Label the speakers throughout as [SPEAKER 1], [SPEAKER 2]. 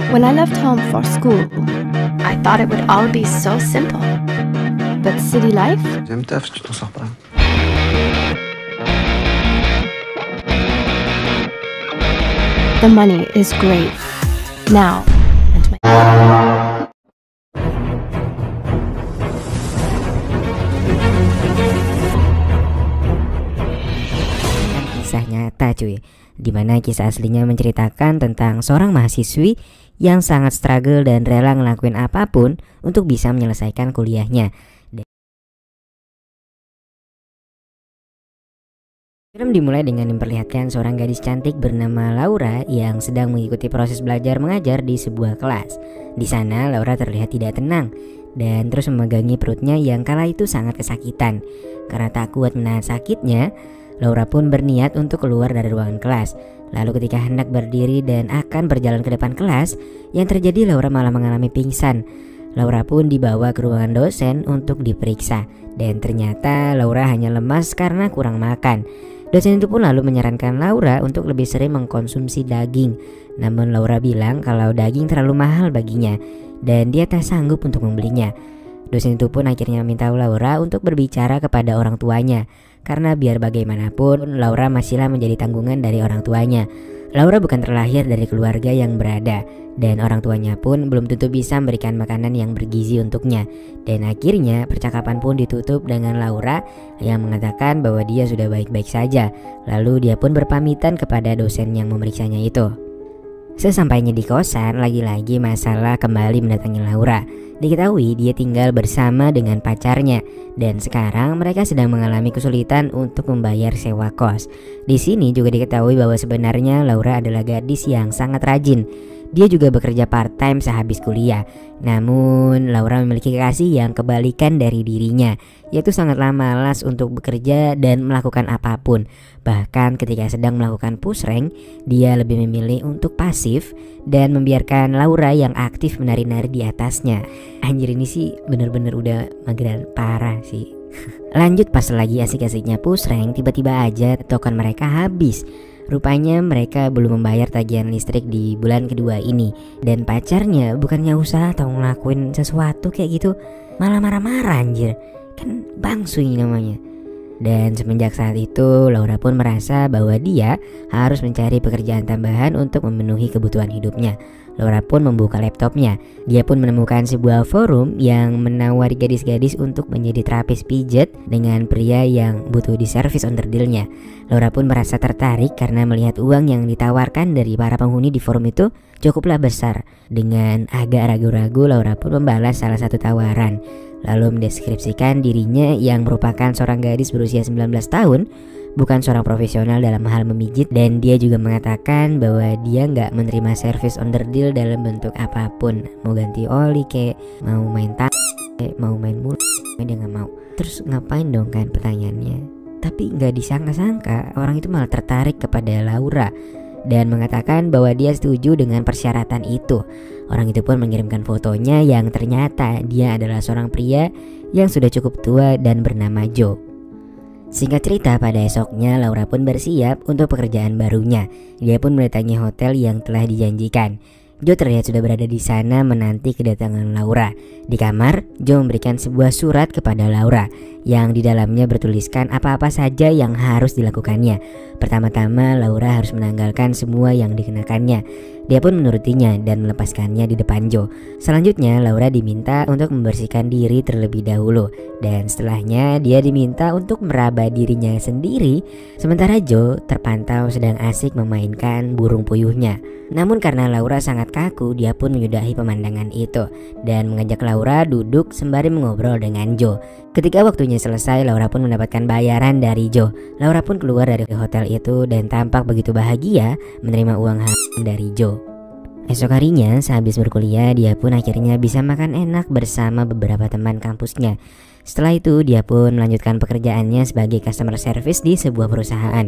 [SPEAKER 1] When I left home for school, I thought it would all be so simple. But city life?
[SPEAKER 2] J'aime taf si tu t'en sors pas.
[SPEAKER 1] The money is great. Now, and my
[SPEAKER 3] Kisah nyata cuy, dimana kisah aslinya menceritakan tentang seorang mahasiswi yang sangat struggle dan rela ngelakuin apapun untuk bisa menyelesaikan kuliahnya. Film dimulai dengan memperlihatkan seorang gadis cantik bernama Laura yang sedang mengikuti proses belajar mengajar di sebuah kelas. Di sana Laura terlihat tidak tenang dan terus memegangi perutnya yang kala itu sangat kesakitan. Karena tak kuat menahan sakitnya, Laura pun berniat untuk keluar dari ruangan kelas. Lalu ketika hendak berdiri dan akan berjalan ke depan kelas, yang terjadi Laura malah mengalami pingsan. Laura pun dibawa ke ruangan dosen untuk diperiksa, dan ternyata Laura hanya lemas karena kurang makan. Dosen itu pun lalu menyarankan Laura untuk lebih sering mengkonsumsi daging. Namun Laura bilang kalau daging terlalu mahal baginya dan dia tak sanggup untuk membelinya. Dosen itu pun akhirnya meminta Laura untuk berbicara kepada orang tuanya, karena biar bagaimanapun Laura masihlah menjadi tanggungan dari orang tuanya. Laura bukan terlahir dari keluarga yang berada, dan orang tuanya pun belum tentu bisa memberikan makanan yang bergizi untuknya. Dan akhirnya percakapan pun ditutup dengan Laura yang mengatakan bahwa dia sudah baik-baik saja. Lalu dia pun berpamitan kepada dosen yang memeriksanya itu. Sesampainya di kosan, lagi-lagi masalah kembali mendatangi Laura. Diketahui dia tinggal bersama dengan pacarnya dan sekarang mereka sedang mengalami kesulitan untuk membayar sewa kos. Di sini juga diketahui bahwa sebenarnya Laura adalah gadis yang sangat rajin. Dia juga bekerja part-time sehabis kuliah. Namun Laura memiliki kekasih yang kebalikan dari dirinya, yaitu sangatlah malas untuk bekerja dan melakukan apapun. Bahkan ketika sedang melakukan push rank, dia lebih memilih untuk pasif dan membiarkan Laura yang aktif menari-nari di atasnya. Anjir, ini sih bener-bener udah mageran parah sih. Lanjut, pas lagi asik-asiknya push rank, tiba-tiba aja token mereka habis. Rupanya mereka belum membayar tagihan listrik di bulan kedua ini. Dan pacarnya bukannya usaha atau ngelakuin sesuatu kayak gitu, malah marah-marah anjir. Kan bangsu ini namanya. Dan semenjak saat itu Laura pun merasa bahwa dia harus mencari pekerjaan tambahan untuk memenuhi kebutuhan hidupnya. Laura pun membuka laptopnya. Dia pun menemukan sebuah forum yang menawari gadis-gadis untuk menjadi terapis pijat dengan pria yang butuh diservis onderdilnya. Laura pun merasa tertarik karena melihat uang yang ditawarkan dari para penghuni di forum itu cukuplah besar. Dengan agak ragu-ragu, Laura pun membalas salah satu tawaran, lalu mendeskripsikan dirinya yang merupakan seorang gadis berusia 19 tahun, bukan seorang profesional dalam hal memijit, dan dia juga mengatakan bahwa dia nggak menerima servis onderdil dalam bentuk apapun. Mau ganti oli kayak mau main mau main mulut, dia nggak mau. Terus ngapain dong kan pertanyaannya. Tapi nggak disangka-sangka orang itu malah tertarik kepada Laura dan mengatakan bahwa dia setuju dengan persyaratan itu. Orang itu pun mengirimkan fotonya yang ternyata dia adalah seorang pria yang sudah cukup tua dan bernama Joe. Singkat cerita, pada esoknya Laura pun bersiap untuk pekerjaan barunya. Dia pun mendatangi hotel yang telah dijanjikan. Joe terlihat sudah berada di sana menanti kedatangan Laura. Di kamar, Joe memberikan sebuah surat kepada Laura yang di dalamnya bertuliskan apa-apa saja yang harus dilakukannya. Pertama-tama Laura harus menanggalkan semua yang dikenakannya. Dia pun menurutinya dan melepaskannya di depan Joe. Selanjutnya Laura diminta untuk membersihkan diri terlebih dahulu, dan setelahnya dia diminta untuk meraba dirinya sendiri. Sementara Joe terpantau sedang asik memainkan burung puyuhnya. Namun karena Laura sangat kaku, dia pun menyudahi pemandangan itu dan mengajak Laura duduk sembari mengobrol dengan Joe. Ketika waktunya selesai, Laura pun mendapatkan bayaran dari Joe. Laura pun keluar dari hotel itu dan tampak begitu bahagia menerima uang dari Joe. Esok harinya sehabis berkuliah, dia pun akhirnya bisa makan enak bersama beberapa teman kampusnya. Setelah itu dia pun melanjutkan pekerjaannya sebagai customer service di sebuah perusahaan.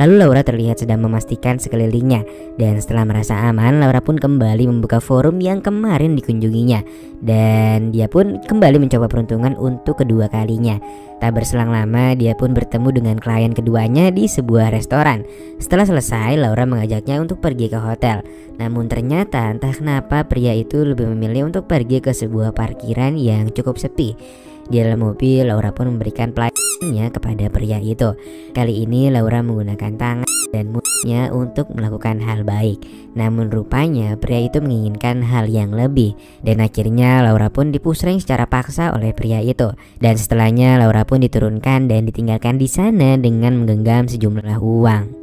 [SPEAKER 3] Lalu Laura terlihat sedang memastikan sekelilingnya, dan setelah merasa aman, Laura pun kembali membuka forum yang kemarin dikunjunginya, dan dia pun kembali mencoba peruntungan untuk kedua kalinya. Tak berselang lama dia pun bertemu dengan klien keduanya di sebuah restoran. Setelah selesai, Laura mengajaknya untuk pergi ke hotel. Namun ternyata entah kenapa pria itu lebih memilih untuk pergi ke sebuah parkiran yang cukup sepi. Di dalam mobil, Laura pun memberikan pelayanannya kepada pria itu. Kali ini Laura menggunakan tangan dan mulutnya untuk melakukan hal baik. Namun rupanya pria itu menginginkan hal yang lebih, dan akhirnya Laura pun dipusreng secara paksa oleh pria itu. Dan setelahnya Laura pun diturunkan dan ditinggalkan di sana dengan menggenggam sejumlah uang.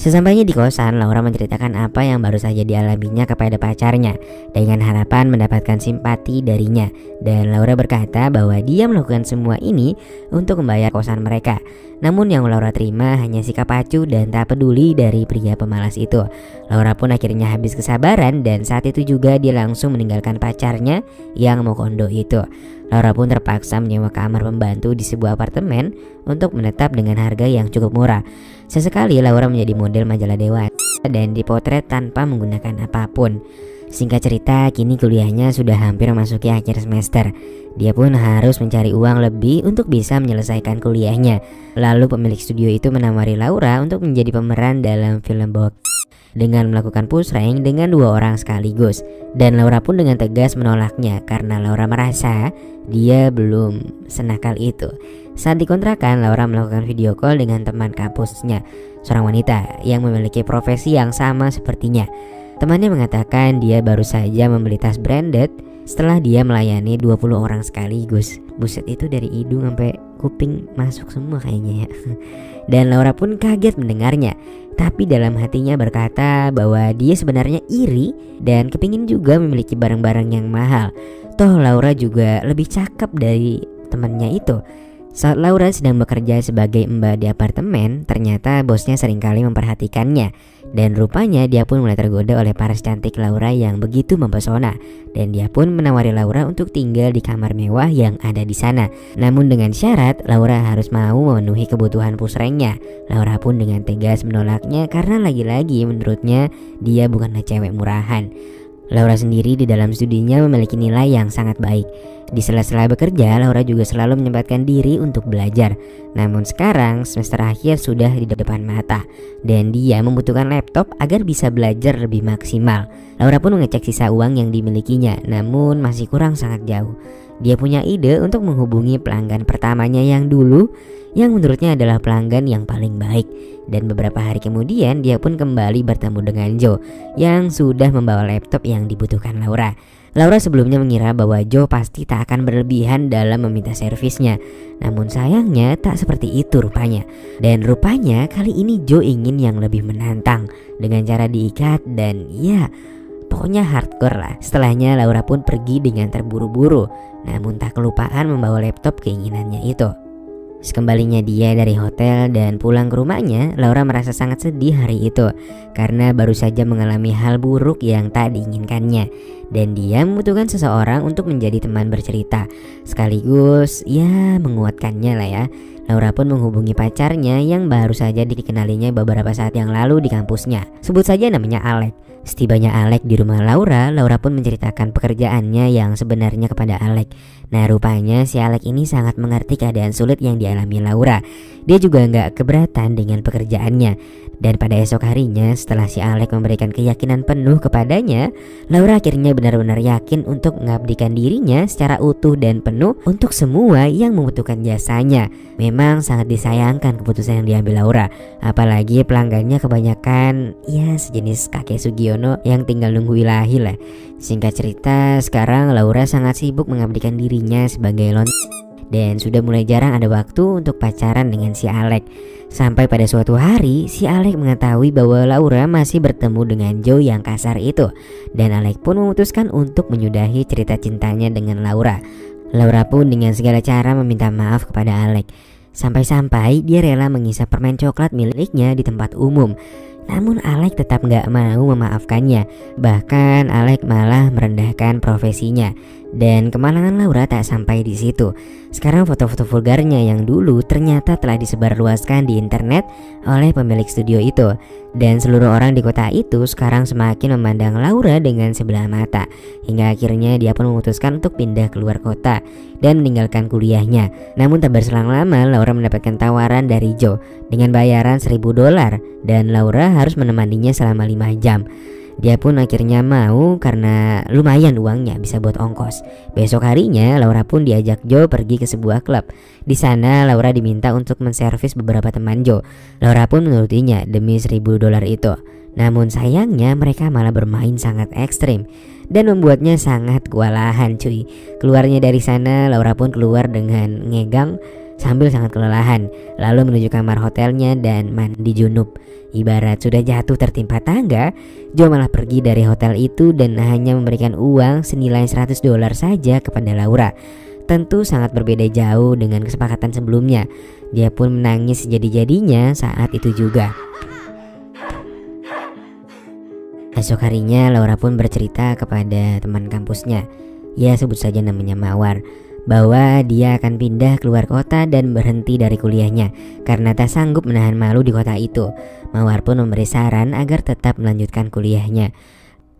[SPEAKER 3] Sesampainya di kosan, Laura menceritakan apa yang baru saja dialaminya kepada pacarnya dengan harapan mendapatkan simpati darinya. Dan Laura berkata bahwa dia melakukan semua ini untuk membayar kosan mereka. Namun yang Laura terima hanya sikap acuh dan tak peduli dari pria pemalas itu. Laura pun akhirnya habis kesabaran, dan saat itu juga dia langsung meninggalkan pacarnya yang mau kondo itu. Laura pun terpaksa menyewa kamar pembantu di sebuah apartemen untuk menetap dengan harga yang cukup murah. Sesekali Laura menjadi model majalah dewasa dan dipotret tanpa menggunakan apapun. Singkat cerita, kini kuliahnya sudah hampir memasuki akhir semester. Dia pun harus mencari uang lebih untuk bisa menyelesaikan kuliahnya. Lalu pemilik studio itu menawari Laura untuk menjadi pemeran dalam film box dengan melakukan push-rank dengan 2 orang sekaligus. Dan Laura pun dengan tegas menolaknya karena Laura merasa dia belum senakal itu. Saat dikontrakan, Laura melakukan video call dengan teman kampusnya, seorang wanita yang memiliki profesi yang sama sepertinya. Temannya mengatakan dia baru saja membeli tas branded setelah dia melayani 20 orang sekaligus. Buset, itu dari hidung sampai kuping masuk semua kayaknya ya. Dan Laura pun kaget mendengarnya, tapi dalam hatinya berkata bahwa dia sebenarnya iri dan kepingin juga memiliki barang-barang yang mahal. Toh Laura juga lebih cakep dari temannya itu. Saat Laura sedang bekerja sebagai mbak di apartemen, ternyata bosnya seringkali memperhatikannya. Dan rupanya dia pun mulai tergoda oleh paras cantik Laura yang begitu mempesona. Dan dia pun menawari Laura untuk tinggal di kamar mewah yang ada di sana. Namun dengan syarat Laura harus mau memenuhi kebutuhan pusrengnya. Laura pun dengan tegas menolaknya karena lagi-lagi menurutnya dia bukanlah cewek murahan. Laura sendiri di dalam studinya memiliki nilai yang sangat baik. Di sela-sela bekerja, Laura juga selalu menyempatkan diri untuk belajar. Namun sekarang semester akhir sudah di depan mata, dan dia membutuhkan laptop agar bisa belajar lebih maksimal. Laura pun mengecek sisa uang yang dimilikinya, namun masih kurang sangat jauh. Dia punya ide untuk menghubungi pelanggan pertamanya yang dulu, yang menurutnya adalah pelanggan yang paling baik. Dan beberapa hari kemudian dia pun kembali bertemu dengan Joe yang sudah membawa laptop yang dibutuhkan Laura. Laura sebelumnya mengira bahwa Joe pasti tak akan berlebihan dalam meminta servisnya. Namun sayangnya tak seperti itu rupanya. Dan rupanya kali ini Joe ingin yang lebih menantang dengan cara diikat dan ya pokoknya hardcore lah. Setelahnya Laura pun pergi dengan terburu-buru, namun tak kelupaan membawa laptop keinginannya itu. Sekembalinya dia dari hotel dan pulang ke rumahnya, Laura merasa sangat sedih hari itu karena baru saja mengalami hal buruk yang tak diinginkannya. Dan dia membutuhkan seseorang untuk menjadi teman bercerita, sekaligus ya menguatkannya lah ya. Laura pun menghubungi pacarnya yang baru saja dikenalinya beberapa saat yang lalu di kampusnya. Sebut saja namanya Alex. Setibanya Alex di rumah Laura, Laura pun menceritakan pekerjaannya yang sebenarnya kepada Alex. Nah rupanya si Alex ini sangat mengerti keadaan sulit yang dialami Laura. Dia juga gak keberatan dengan pekerjaannya. Dan pada esok harinya setelah si Alex memberikan keyakinan penuh kepadanya, Laura akhirnya benar-benar yakin untuk mengabdikan dirinya secara utuh dan penuh untuk semua yang membutuhkan jasanya. Memang sangat disayangkan keputusan yang diambil Laura, apalagi pelanggannya kebanyakan ya sejenis kakek Sugiono yang tinggal nunggu ilahi lah. Singkat cerita, sekarang Laura sangat sibuk mengabdikan dirinya sebagai dan sudah mulai jarang ada waktu untuk pacaran dengan si Alex. Sampai pada suatu hari si Alex mengetahui bahwa Laura masih bertemu dengan Joe yang kasar itu, dan Alex pun memutuskan untuk menyudahi cerita cintanya dengan Laura. Laura pun dengan segala cara meminta maaf kepada Alex, sampai-sampai dia rela mengisap permen coklat miliknya di tempat umum. Namun Alex tetap gak mau memaafkannya. Bahkan Alex malah merendahkan profesinya. Dan kemalangan Laura tak sampai di situ. Sekarang foto-foto vulgarnya yang dulu ternyata telah disebarluaskan di internet oleh pemilik studio itu. Dan seluruh orang di kota itu sekarang semakin memandang Laura dengan sebelah mata. Hingga akhirnya dia pun memutuskan untuk pindah keluar kota dan meninggalkan kuliahnya. Namun tak berselang lama Laura mendapatkan tawaran dari Joe dengan bayaran $1.000 dan Laura harus menemaninya selama 5 jam. Dia pun akhirnya mau karena lumayan uangnya bisa buat ongkos. Besok harinya Laura pun diajak Joe pergi ke sebuah klub. Di sana Laura diminta untuk menservis beberapa teman Joe. Laura pun menurutinya demi $1.000 itu. Namun sayangnya mereka malah bermain sangat ekstrim dan membuatnya sangat kewalahan cuy. Keluarnya dari sana Laura pun keluar dengan ngegang sambil sangat kelelahan, lalu menuju kamar hotelnya dan mandi junub. Ibarat sudah jatuh tertimpa tangga, Joe malah pergi dari hotel itu dan hanya memberikan uang senilai $100 saja kepada Laura. Tentu sangat berbeda jauh dengan kesepakatan sebelumnya. Dia pun menangis sejadi-jadinya saat itu juga. Esok harinya Laura pun bercerita kepada teman kampusnya, ya sebut saja namanya Mawar, bahwa dia akan pindah keluar kota dan berhenti dari kuliahnya karena tak sanggup menahan malu di kota itu. Mawar pun memberi saran agar tetap melanjutkan kuliahnya.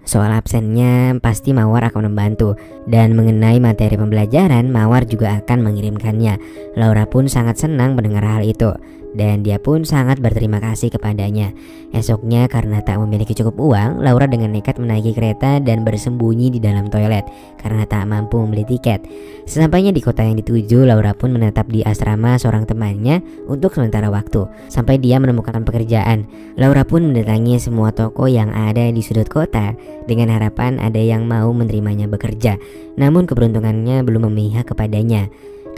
[SPEAKER 3] Soal absennya pasti Mawar akan membantu, dan mengenai materi pembelajaran Mawar juga akan mengirimkannya. Laura pun sangat senang mendengar hal itu dan dia pun sangat berterima kasih kepadanya. Esoknya karena tak memiliki cukup uang, Laura dengan nekat menaiki kereta dan bersembunyi di dalam toilet karena tak mampu membeli tiket. Sesampainya di kota yang dituju, Laura pun menetap di asrama seorang temannya untuk sementara waktu sampai dia menemukan pekerjaan. Laura pun mendatangi semua toko yang ada di sudut kota dengan harapan ada yang mau menerimanya bekerja. Namun keberuntungannya belum memihak kepadanya,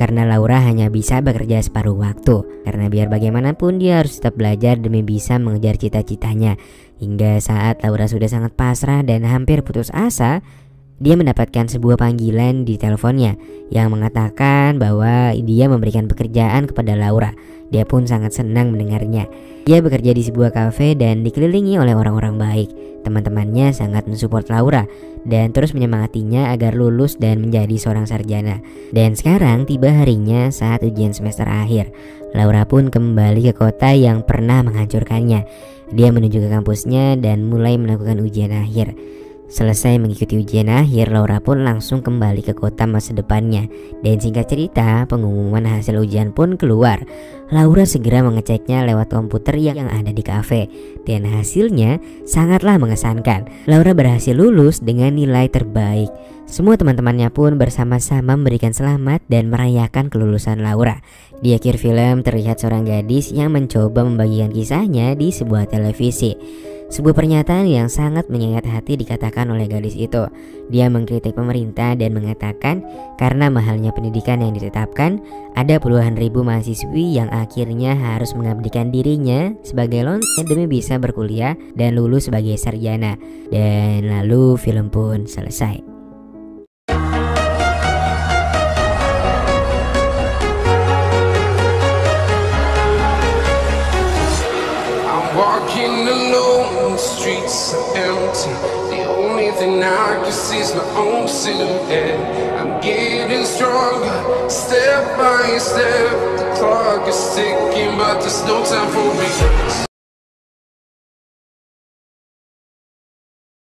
[SPEAKER 3] karena Laura hanya bisa bekerja separuh waktu. Karena biar bagaimanapun dia harus tetap belajar demi bisa mengejar cita-citanya. Hingga saat Laura sudah sangat pasrah dan hampir putus asa, dia mendapatkan sebuah panggilan di teleponnya yang mengatakan bahwa dia memberikan pekerjaan kepada Laura. Dia pun sangat senang mendengarnya. Dia bekerja di sebuah kafe dan dikelilingi oleh orang-orang baik. Teman-temannya sangat mensupport Laura dan terus menyemangatinya agar lulus dan menjadi seorang sarjana. Dan sekarang tiba harinya saat ujian semester akhir. Laura pun kembali ke kota yang pernah menghancurkannya. Dia menuju ke kampusnya dan mulai melakukan ujian akhir. Selesai mengikuti ujian akhir, Laura pun langsung kembali ke kota masa depannya. Dan singkat cerita, pengumuman hasil ujian pun keluar. Laura segera mengeceknya lewat komputer yang ada di kafe. Dan hasilnya sangatlah mengesankan. Laura berhasil lulus dengan nilai terbaik. Semua teman-temannya pun bersama-sama memberikan selamat dan merayakan kelulusan Laura. Di akhir film terlihat seorang gadis yang mencoba membagikan kisahnya di sebuah televisi. Sebuah pernyataan yang sangat menyayat hati dikatakan oleh gadis itu. Dia mengkritik pemerintah dan mengatakan karena mahalnya pendidikan yang ditetapkan, ada puluhan ribu mahasiswi yang akhirnya harus mengabdikan dirinya sebagai lonceng demi bisa berkuliah dan lulus sebagai sarjana. Dan lalu film pun selesai.
[SPEAKER 2] Walking alone, the streets are empty. The only thing I can see is my own silhouette. I'm getting stronger, step by step. The clock is ticking, but there's no time for me.